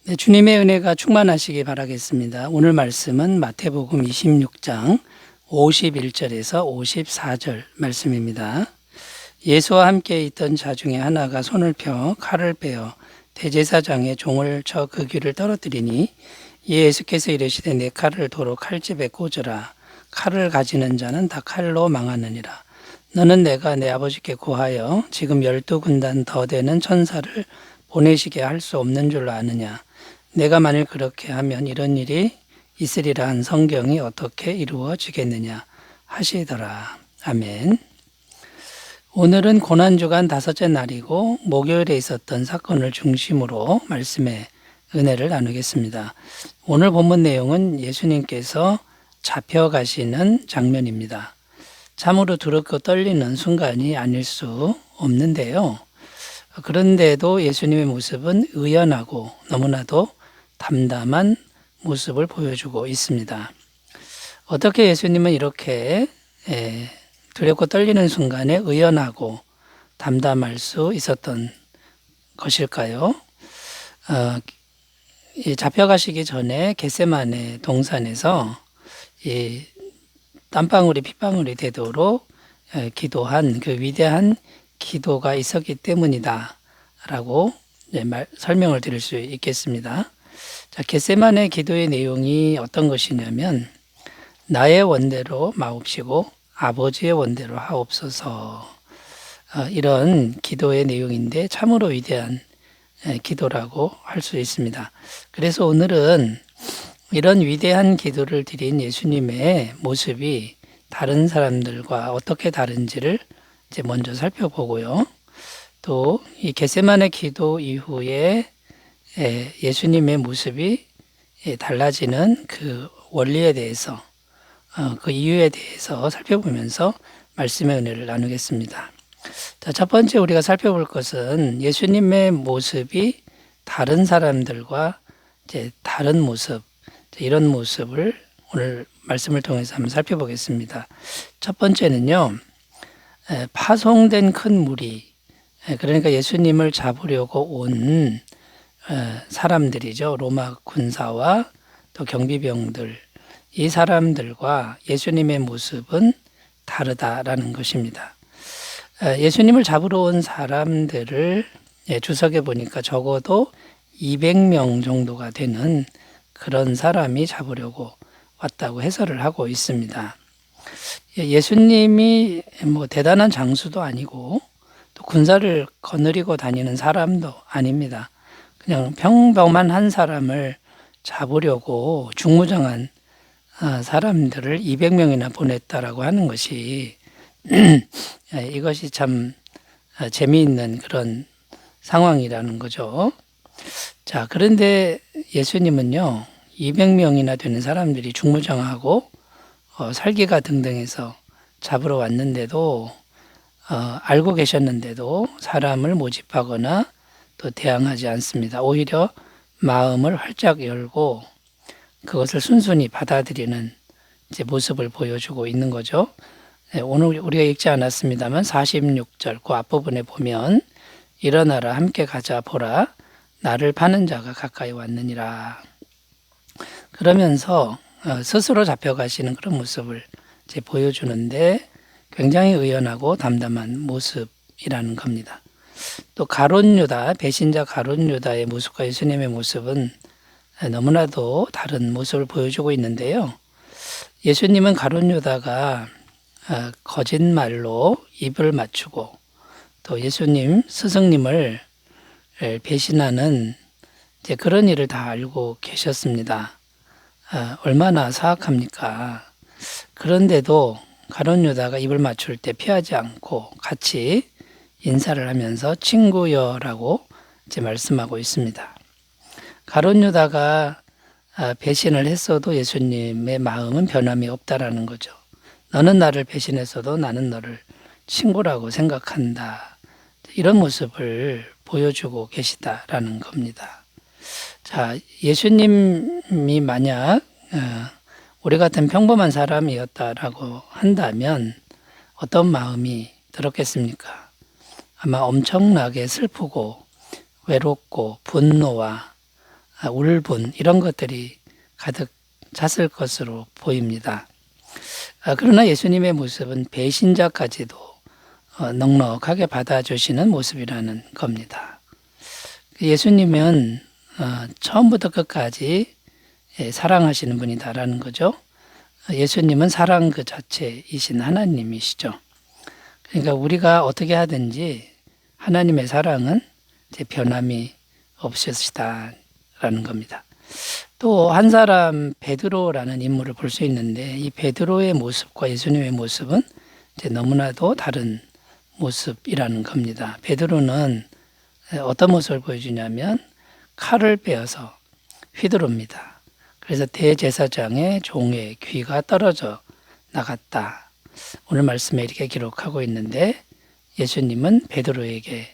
네, 주님의 은혜가 충만하시기 바라겠습니다. 오늘 말씀은 마태복음 26장 51절에서 54절 말씀입니다. 예수와 함께 있던 자 중에 하나가 손을 펴 칼을 빼어 대제사장의 종을 쳐 그 귀를 떨어뜨리니 이에 예수께서 이르시되 내 칼을 도로 칼집에 꽂으라. 칼을 가지는 자는 다 칼로 망하느니라. 너는 내가 내 아버지께 구하여 지금 12군단 더 되는 천사를 보내시게 할 수 없는 줄로 아느냐. 내가 만일 그렇게 하면 이런 일이 있으리라 한 성경이 어떻게 이루어지겠느냐 하시더라. 아멘. 오늘은 고난주간 다섯째 날이고 목요일에 있었던 사건을 중심으로 말씀의 은혜를 나누겠습니다. 오늘 본문 내용은 예수님께서 잡혀가시는 장면입니다. 참으로 두렵고 떨리는 순간이 아닐 수 없는데요. 그런데도 예수님의 모습은 의연하고 너무나도 담담한 모습을 보여주고 있습니다. 어떻게 예수님은 이렇게 두렵고 떨리는 순간에 의연하고 담담할 수 있었던 것일까요? 잡혀가시기 전에 겟세마네 동산에서 이 땀방울이 핏방울이 되도록 기도한 그 위대한 기도가 있었기 때문이다 라고 설명을 드릴 수 있겠습니다. 자, 겟세마네 기도의 내용이 어떤 것이냐면 나의 원대로 마옵시고 아버지의 원대로 하옵소서, 이런 기도의 내용인데 참으로 위대한 기도라고 할 수 있습니다. 그래서 오늘은 이런 위대한 기도를 드린 예수님의 모습이 다른 사람들과 어떻게 다른지를 이제 먼저 살펴보고요. 또 이 겟세마네 기도 이후에 예수님의 모습이 달라지는 그 원리에 대해서, 그 이유에 대해서 살펴보면서 말씀의 은혜를 나누겠습니다. 자, 첫 번째 우리가 살펴볼 것은 예수님의 모습이 다른 사람들과 이제 다른 모습, 이런 모습을 오늘 말씀을 통해서 한번 살펴보겠습니다. 첫 번째는요, 파송된 큰 무리, 그러니까 예수님을 잡으려고 온 사람들이죠. 로마 군사와 또 경비병들, 이 사람들과 예수님의 모습은 다르다라는 것입니다. 예수님을 잡으러 온 사람들을 주석에 보니까 적어도 200명 정도가 되는 그런 사람이 잡으려고 왔다고 해설을 하고 있습니다. 예수님이 뭐 대단한 장수도 아니고 또 군사를 거느리고 다니는 사람도 아닙니다. 그냥 평범한 한 사람을 잡으려고 중무장한 사람들을 200명이나 보냈다라고 하는 것이 이것이 참 재미있는 그런 상황이라는 거죠. 자, 그런데 예수님은요, 200명이나 되는 사람들이 중무장하고 살기가 등등해서 잡으러 왔는데도 알고 계셨는데도 사람을 모집하거나 또 대항하지 않습니다. 오히려 마음을 활짝 열고 그것을 순순히 받아들이는 이제 모습을 보여주고 있는 거죠. 오늘 우리가 읽지 않았습니다만 46절 그 앞부분에 보면 일어나라 함께 가자 보라 나를 파는 자가 가까이 왔느니라. 그러면서 스스로 잡혀가시는 그런 모습을 이제 보여주는데 굉장히 의연하고 담담한 모습이라는 겁니다. 또 가룟 유다, 배신자 가룟 유다의 모습과 예수님의 모습은 너무나도 다른 모습을 보여주고 있는데요. 예수님은 가룟 유다가 거짓말로 입을 맞추고 또 예수님 스승님을 배신하는 이제 그런 일을 다 알고 계셨습니다. 얼마나 사악합니까? 그런데도 가룟 유다가 입을 맞출 때 피하지 않고 같이 인사를 하면서 친구여라고 이제 말씀하고 있습니다. 가룟 유다가 배신을 했어도 예수님의 마음은 변함이 없다라는 거죠. 너는 나를 배신했어도 나는 너를 친구라고 생각한다. 이런 모습을 보여주고 계시다라는 겁니다. 자, 예수님이 만약 우리 같은 평범한 사람이었다라고 한다면 어떤 마음이 들었겠습니까? 아마 엄청나게 슬프고 외롭고 분노와 울분 이런 것들이 가득 찼을 것으로 보입니다. 그러나 예수님의 모습은 배신자까지도 넉넉하게 받아주시는 모습이라는 겁니다. 예수님은 처음부터 끝까지 사랑하시는 분이다라는 거죠. 예수님은 사랑 그 자체이신 하나님이시죠. 그러니까 우리가 어떻게 하든지 하나님의 사랑은 변함이 없으시다라는 겁니다. 또 한 사람 베드로라는 인물을 볼 수 있는데 이 베드로의 모습과 예수님의 모습은 너무나도 다른 모습이라는 겁니다. 베드로는 어떤 모습을 보여주냐면 칼을 빼어서 휘두릅니다. 그래서 대제사장의 종의 귀가 떨어져 나갔다. 오늘 말씀에 이렇게 기록하고 있는데 예수님은 베드로에게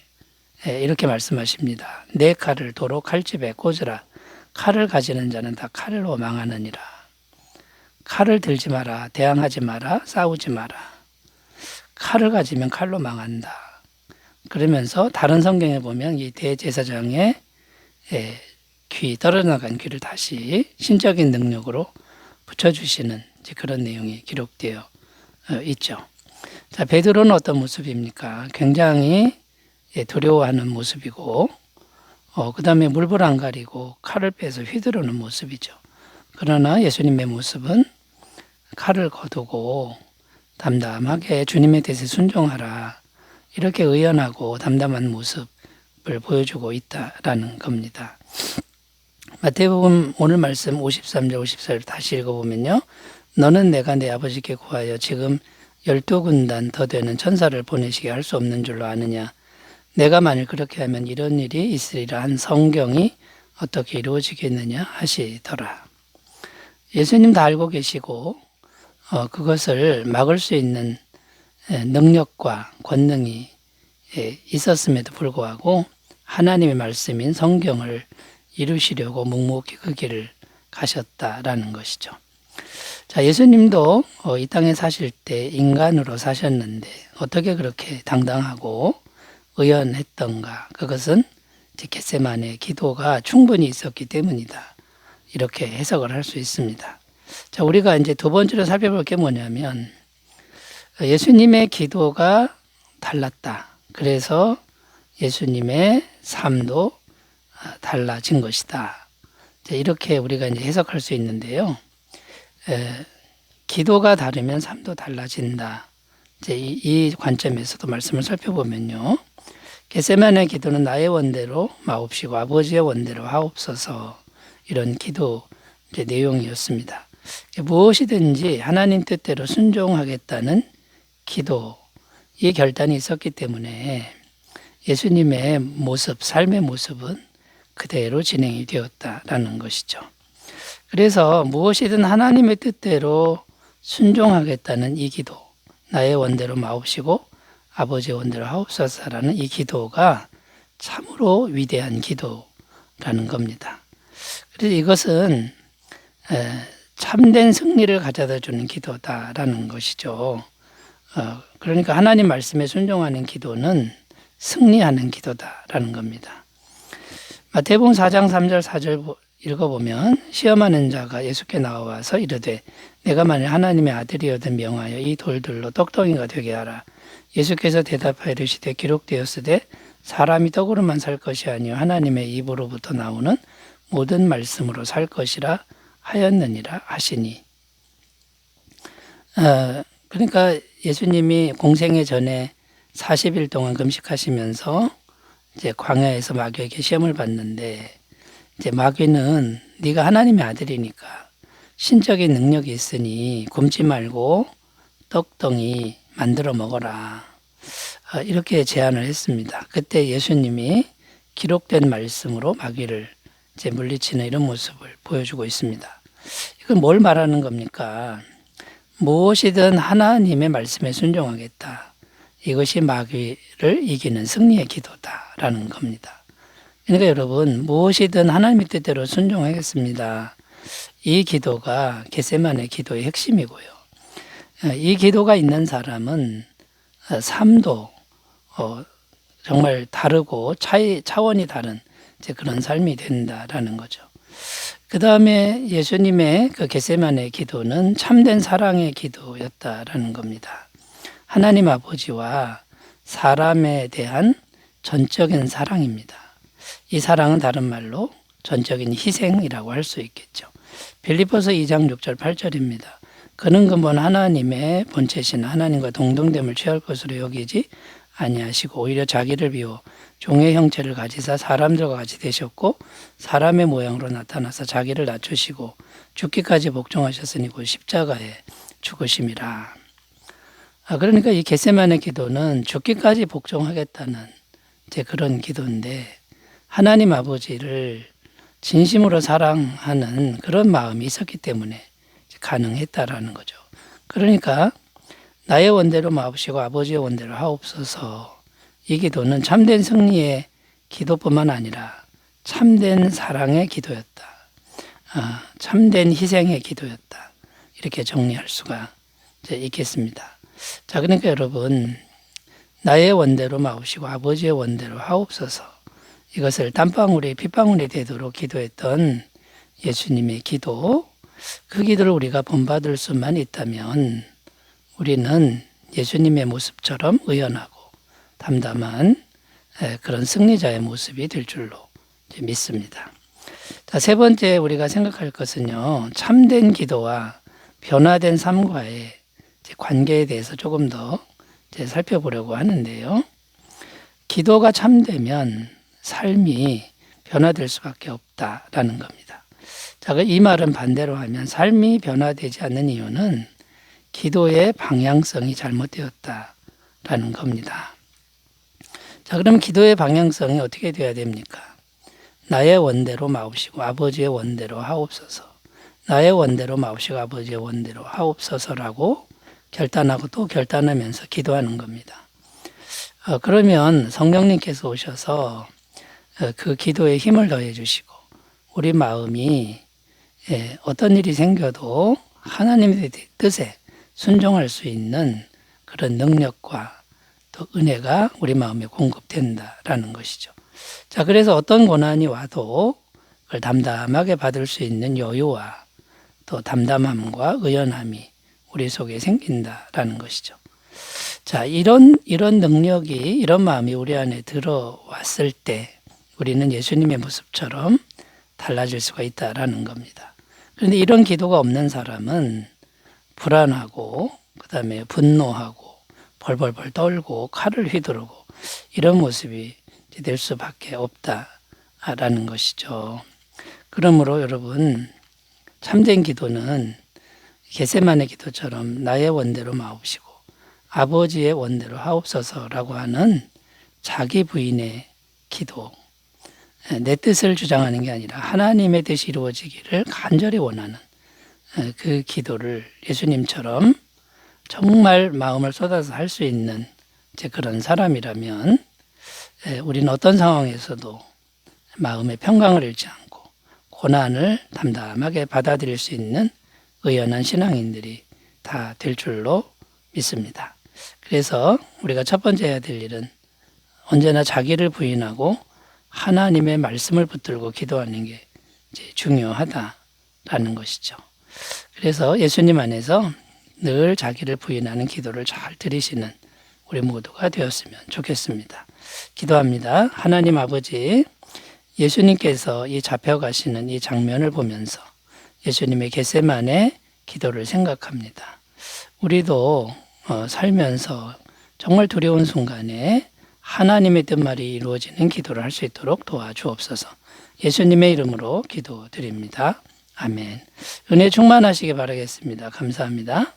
이렇게 말씀하십니다. 내 칼을 도로 칼집에 꽂으라. 칼을 가지는 자는 다 칼로 망하느니라. 칼을 들지 마라. 대항하지 마라. 싸우지 마라. 칼을 가지면 칼로 망한다. 그러면서 다른 성경에 보면 이 대제사장의 귀, 떨어져나간 귀를 다시 신적인 능력으로 붙여주시는 그런 내용이 기록되어 있죠. 자, 베드로는 어떤 모습입니까? 굉장히 두려워하는 모습이고, 그 다음에 물불 안 가리고 칼을 빼서 휘두르는 모습이죠. 그러나 예수님의 모습은 칼을 거두고 담담하게 주님의 뜻에 순종하라. 이렇게 의연하고 담담한 모습을 보여주고 있다라는 겁니다. 마태복음 오늘 말씀 53절 54절 다시 읽어보면요. 너는 내가 내 아버지께 구하여 지금 12군단 더 되는 천사를 보내시게 할 수 없는 줄로 아느냐. 내가 만일 그렇게 하면 이런 일이 있으리라 한 성경이 어떻게 이루어지겠느냐 하시더라. 예수님 다 알고 계시고 그것을 막을 수 있는 능력과 권능이 있었음에도 불구하고 하나님의 말씀인 성경을 이루시려고 묵묵히 그 길을 가셨다라는 것이죠. 자, 예수님도 이 땅에 사실 때 인간으로 사셨는데 어떻게 그렇게 당당하고 의연했던가? 그것은 겟세마네 기도가 충분히 있었기 때문이다. 이렇게 해석을 할 수 있습니다. 자, 우리가 이제 두 번째로 살펴볼 게 뭐냐면 예수님의 기도가 달랐다. 그래서 예수님의 삶도 달라진 것이다. 이렇게 우리가 이제 해석할 수 있는데요. 기도가 다르면 삶도 달라진다. 이 관점에서도 말씀을 살펴보면요. 겟세마네 기도는 나의 원대로 마옵시고 아버지의 원대로 하옵소서 이런 기도 내용이었습니다. 무엇이든지 하나님 뜻대로 순종하겠다는 기도, 이 결단이 있었기 때문에 예수님의 모습, 삶의 모습은 그대로 진행이 되었다라는 것이죠. 그래서 무엇이든 하나님의 뜻대로 순종하겠다는 이 기도, 나의 원대로 마옵시고 아버지의 원대로 하옵소서라는 이 기도가 참으로 위대한 기도라는 겁니다. 그래서 이것은 참된 승리를 가져다 주는 기도다라는 것이죠. 그러니까 하나님 말씀에 순종하는 기도는 승리하는 기도다라는 겁니다. 마태복음 4장 3절 4절 읽어보면 시험하는 자가 예수께 나와서 이르되 내가 만일 하나님의 아들이어든 명하여 이 돌들로 떡덩이가 되게 하라. 예수께서 대답하여 이르시되 기록되었으되 사람이 떡으로만 살 것이 아니요 하나님의 입으로부터 나오는 모든 말씀으로 살 것이라 하였느니라 하시니. 그러니까 예수님이 공생애 전에 40일 동안 금식하시면서 이제 광야에서 마귀에게 시험을 받는데 이제 마귀는 네가 하나님의 아들이니까 신적인 능력이 있으니 굶지 말고 떡덩이 만들어 먹어라. 이렇게 제안을 했습니다. 그때 예수님이 기록된 말씀으로 마귀를 이제 물리치는 이런 모습을 보여주고 있습니다. 이건 뭘 말하는 겁니까? 무엇이든 하나님의 말씀에 순종하겠다. 이것이 마귀를 이기는 승리의 기도다라는 겁니다. 그러니까 여러분 무엇이든 하나님의 뜻대로 순종하겠습니다. 이 기도가 겟세마네 기도의 핵심이고요. 이 기도가 있는 사람은 삶도 정말 다르고 차원이 다른 그런 삶이 된다라는 거죠. 그 다음에 예수님의 그 겟세마네 기도는 참된 사랑의 기도였다라는 겁니다. 하나님 아버지와 사람에 대한 전적인 사랑입니다. 이 사랑은 다른 말로 전적인 희생이라고 할 수 있겠죠. 빌립보서 2장 6절 8절입니다. 그는 근본 하나님의 본체신 하나님과 동등됨을 취할 것으로 여기지 아니하시고 오히려 자기를 비워 종의 형체를 가지사 사람들과 같이 되셨고 사람의 모양으로 나타나서 자기를 낮추시고 죽기까지 복종하셨으니 곧 십자가에 죽으심이라. 그러니까 이 겟세마네 기도는 죽기까지 복종하겠다는 이제 그런 기도인데 하나님 아버지를 진심으로 사랑하는 그런 마음이 있었기 때문에 가능했다라는 거죠. 그러니까 나의 원대로 마옵시고 아버지의 원대로 하옵소서. 이 기도는 참된 승리의 기도뿐만 아니라 참된 사랑의 기도였다. 참된 희생의 기도였다. 이렇게 정리할 수가 있겠습니다. 자, 그러니까 여러분, 나의 원대로 마옵시고 아버지의 원대로 하옵소서. 이것을 땀방울이 핏방울이 되도록 기도했던 예수님의 기도, 그 기도를 우리가 본받을 수만 있다면 우리는 예수님의 모습처럼 의연하고 담담한 그런 승리자의 모습이 될 줄로 믿습니다. 자, 세 번째 우리가 생각할 것은요, 참된 기도와 변화된 삶과의 관계에 대해서 조금 더 살펴보려고 하는데요. 기도가 참되면 삶이 변화될 수밖에 없다라는 겁니다. 자, 이 말은 반대로 하면 삶이 변화되지 않는 이유는 기도의 방향성이 잘못되었다라는 겁니다. 자, 그럼 기도의 방향성이 어떻게 되어야 됩니까? 나의 원대로 마옵시고 아버지의 원대로 하옵소서. 나의 원대로 마옵시고 아버지의 원대로 하옵소서라고 결단하고 또 결단하면서 기도하는 겁니다. 그러면 성령님께서 오셔서 그 기도에 힘을 더해 주시고 우리 마음이 어떤 일이 생겨도 하나님의 뜻에 순종할 수 있는 그런 능력과 또 은혜가 우리 마음에 공급된다라는 것이죠. 자, 그래서 어떤 고난이 와도 그걸 담담하게 받을 수 있는 여유와 또 담담함과 의연함이 우리 속에 생긴다라는 것이죠. 자, 이런 능력이, 이런 마음이 우리 안에 들어왔을 때 우리는 예수님의 모습처럼 달라질 수가 있다라는 겁니다. 그런데 이런 기도가 없는 사람은 불안하고 그다음에 분노하고 벌벌벌 떨고 칼을 휘두르고 이런 모습이 될 수밖에 없다라는 것이죠. 그러므로 여러분, 참된 기도는 겟세마네 기도처럼 나의 원대로 마옵시고 아버지의 원대로 하옵소서라고 하는 자기 부인의 기도, 내 뜻을 주장하는 게 아니라 하나님의 뜻이 이루어지기를 간절히 원하는 그 기도를 예수님처럼 정말 마음을 쏟아서 할 수 있는 그런 사람이라면 우리는 어떤 상황에서도 마음의 평강을 잃지 않고 고난을 담담하게 받아들일 수 있는 의연한 신앙인들이 다 될 줄로 믿습니다. 그래서 우리가 첫 번째 해야 될 일은 언제나 자기를 부인하고 하나님의 말씀을 붙들고 기도하는 게 중요하다라는 것이죠. 그래서 예수님 안에서 늘 자기를 부인하는 기도를 잘 들으시는 우리 모두가 되었으면 좋겠습니다. 기도합니다. 하나님 아버지, 예수님께서 이 잡혀가시는 이 장면을 보면서 예수님의 겟세마네 기도를 생각합니다. 우리도 살면서 정말 두려운 순간에 하나님의 뜻말이 이루어지는 기도를 할 수 있도록 도와주옵소서. 예수님의 이름으로 기도드립니다. 아멘. 은혜 충만하시기 바라겠습니다. 감사합니다.